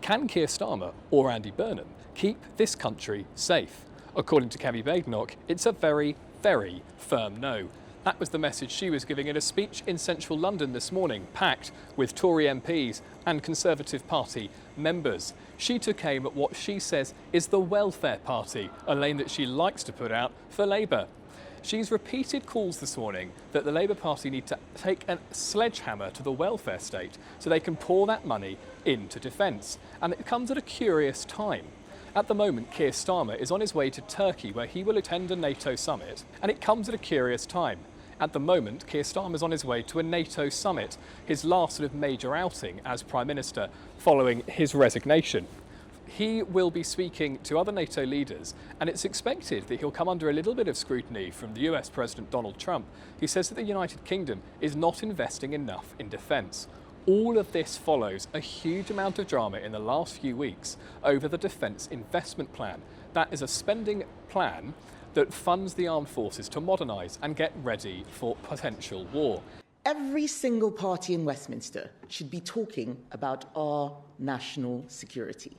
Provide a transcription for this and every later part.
Can Keir Starmer or Andy Burnham keep this country safe? According to Kemi Badenoch, it's a very, very firm no. That was the message she was giving in a speech in central London this morning, packed with Tory MPs and Conservative Party members. She took aim at what she says is the welfare party, a lane that she likes to put out for Labour. She's repeated calls this morning that the Labour Party need to take a sledgehammer to the welfare state so they can pour that money into defence. And it comes at a curious time. At the moment, Keir Starmer is on his way to Turkey, where he will attend a NATO summit, and it comes at a curious time. At the moment, Keir Starmer is on his way to a NATO summit, his last sort of major outing as Prime Minister following his resignation. He will be speaking to other NATO leaders, and it's expected that he'll come under a little bit of scrutiny from the US President Donald Trump, who says that the United Kingdom is not investing enough in defence. All of this follows a huge amount of drama in the last few weeks over the Defence Investment Plan. That is a spending plan that funds the armed forces to modernise and get ready for potential war. Every single party in Westminster should be talking about our national security.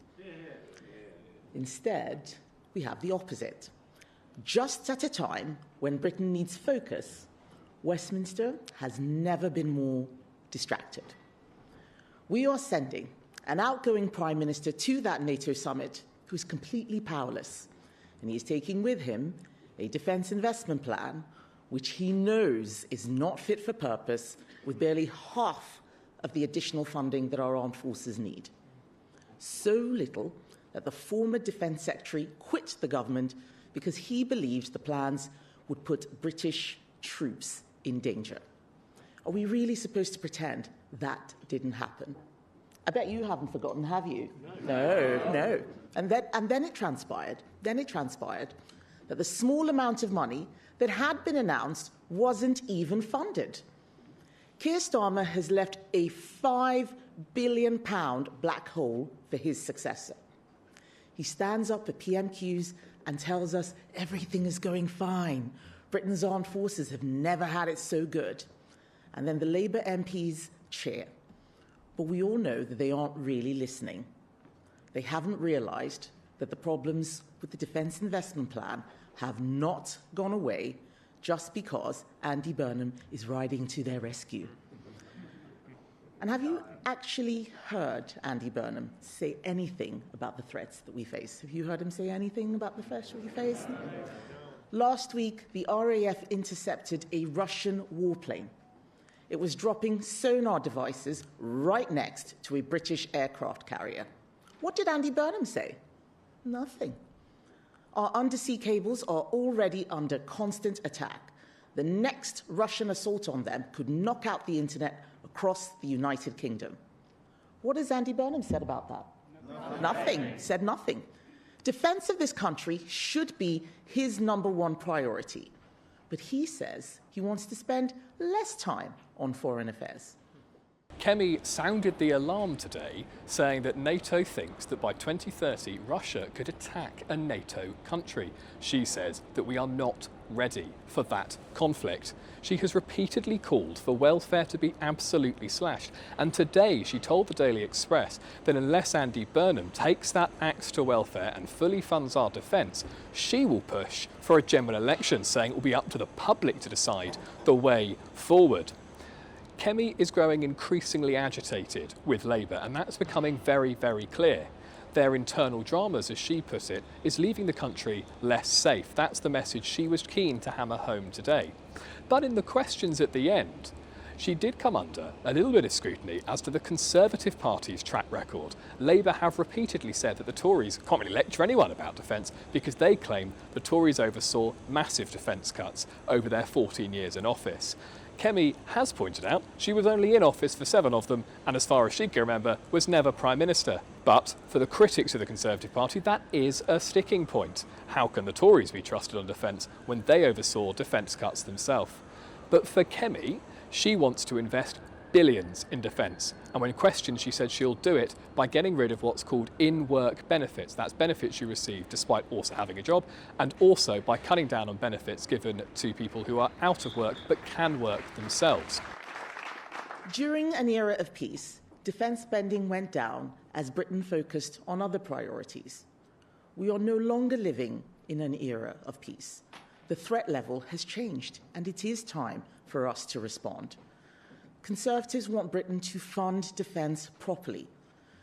Instead, we have the opposite. Just at a time when Britain needs focus, Westminster has never been more distracted. We are sending an outgoing Prime Minister to that NATO summit who is completely powerless, and he is taking with him a defence investment plan which he knows is not fit for purpose, with barely half of the additional funding that our armed forces need. So little that the former Defence Secretary quit the government because he believed the plans would put British troops in danger. Are we really supposed to pretend that didn't happen? I bet you haven't forgotten, have you? No. And then it transpired that the small amount of money that had been announced wasn't even funded. Keir Starmer has left a £5 billion black hole for his successor. He stands up at PMQs and tells us everything is going fine. Britain's armed forces have never had it so good. And then the Labour MPs cheer. But we all know that they aren't really listening. They haven't realised that the problems with the Defence Investment Plan have not gone away just because Andy Burnham is riding to their rescue. And have you actually heard Andy Burnham say anything about the threats that we face? Have you heard him say anything about the threats we face? Last week, the RAF intercepted a Russian warplane. It was dropping sonar devices right next to a British aircraft carrier. What did Andy Burnham say? Nothing. Our undersea cables are already under constant attack. The next Russian assault on them could knock out the internet across the United Kingdom. What has Andy Burnham said about that? Nothing. Said nothing. Defence of this country should be his number one priority. But he says he wants to spend less time on foreign affairs. Kemi sounded the alarm today, saying that NATO thinks that by 2030 Russia could attack a NATO country. She says that we are not ready for that conflict. She has repeatedly called for welfare to be absolutely slashed, and today she told the Daily Express that unless Andy Burnham takes that axe to welfare and fully funds our defence, she will push for a general election, saying it will be up to the public to decide the way forward. Kemi is growing increasingly agitated with Labour, and that's becoming very, very clear. Their internal dramas, as she put it, is leaving the country less safe. That's the message she was keen to hammer home today. But in the questions at the end, she did come under a little bit of scrutiny as to the Conservative Party's track record. Labour have repeatedly said that the Tories can't really lecture anyone about defence because they claim the Tories oversaw massive defence cuts over their 14 years in office. Kemi has pointed out she was only in office for 7 of them, and as far as she can remember, was never Prime Minister. But for the critics of the Conservative Party, that is a sticking point. How can the Tories be trusted on defence when they oversaw defence cuts themselves? But for Kemi, she wants to invest billions in defence. And when questioned, she said she'll do it by getting rid of what's called in-work benefits. That's benefits you receive despite also having a job, and also by cutting down on benefits given to people who are out of work but can work themselves. During an era of peace, defence spending went down as Britain focused on other priorities. We are no longer living in an era of peace. The threat level has changed, and it is time for us to respond. Conservatives want Britain to fund defence properly,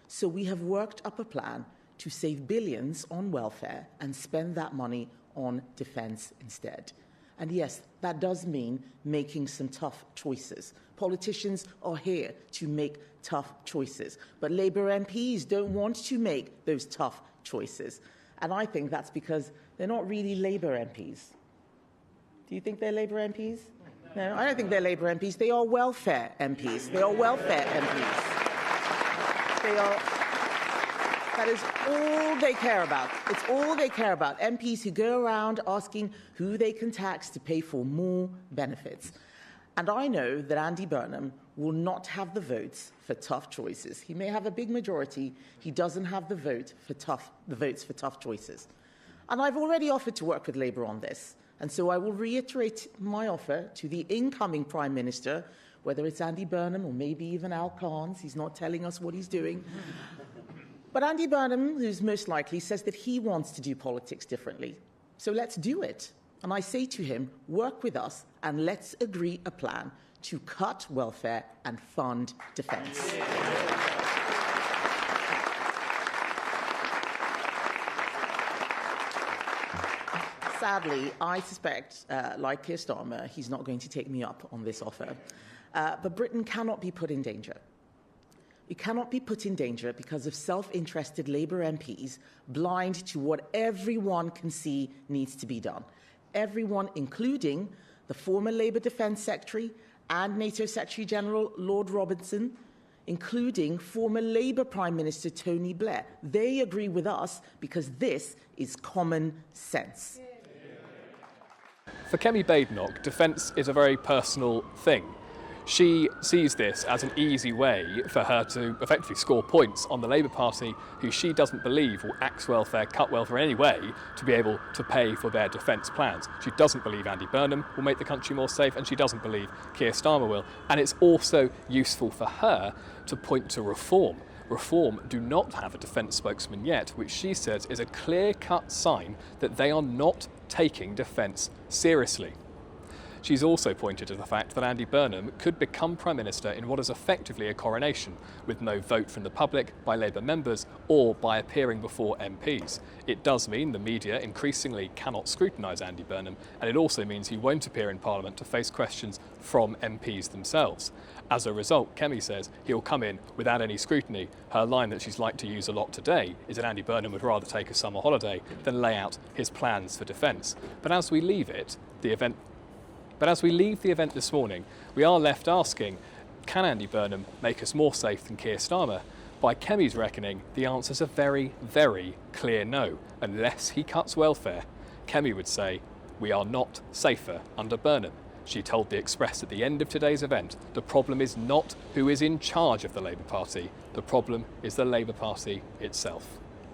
so we have worked up a plan to save billions on welfare and spend that money on defence instead. And yes, that does mean making some tough choices. Politicians are here to make tough choices, but Labour MPs don't want to make those tough choices. And I think that's because they're not really Labour MPs. Do you think they're Labour MPs? No, I don't think they're Labour MPs. They are welfare MPs. They are welfare MPs. That is all they care about. It's all they care about. MPs who go around asking who they can tax to pay for more benefits. And I know that Andy Burnham will not have the votes for tough choices. He may have a big majority. He doesn't have the votes for tough choices. And I've already offered to work with Labour on this. And so I will reiterate my offer to the incoming Prime Minister, whether it's Andy Burnham or maybe even Al Khan's. He's not telling us what he's doing. But Andy Burnham, who's most likely, says that he wants to do politics differently. So let's do it. And I say to him, work with us and let's agree a plan to cut welfare and fund defence. Sadly, I suspect, like Keir Starmer, he's not going to take me up on this offer. But Britain cannot be put in danger. It cannot be put in danger because of self-interested Labour MPs blind to what everyone can see needs to be done. Everyone, including the former Labour Defence Secretary and NATO Secretary-General Lord Robinson, including former Labour Prime Minister Tony Blair. They agree with us because this is common sense. For Kemi Badenoch, defence is a very personal thing. She sees this as an easy way for her to effectively score points on the Labour Party, who she doesn't believe will axe welfare, cut welfare in any way to be able to pay for their defence plans. She doesn't believe Andy Burnham will make the country more safe, and she doesn't believe Keir Starmer will. And it's also useful for her to point to Reform. Reform do not have a defence spokesman yet, which she says is a clear-cut sign that they are not taking defence seriously. She's also pointed to the fact that Andy Burnham could become Prime Minister in what is effectively a coronation, with no vote from the public, by Labour members, or by appearing before MPs. It does mean the media increasingly cannot scrutinise Andy Burnham, and it also means he won't appear in Parliament to face questions from MPs themselves. As a result, Kemi says he'll come in without any scrutiny. Her line that she's liked to use a lot today is that Andy Burnham would rather take a summer holiday than lay out his plans for defence. But as we leave the event this morning, we are left asking, can Andy Burnham make us more safe than Keir Starmer? By Kemi's reckoning, the answer's a very, very clear no. Unless he cuts welfare, Kemi would say, we are not safer under Burnham. She told The Express at the end of today's event, the problem is not who is in charge of the Labour Party, the problem is the Labour Party itself.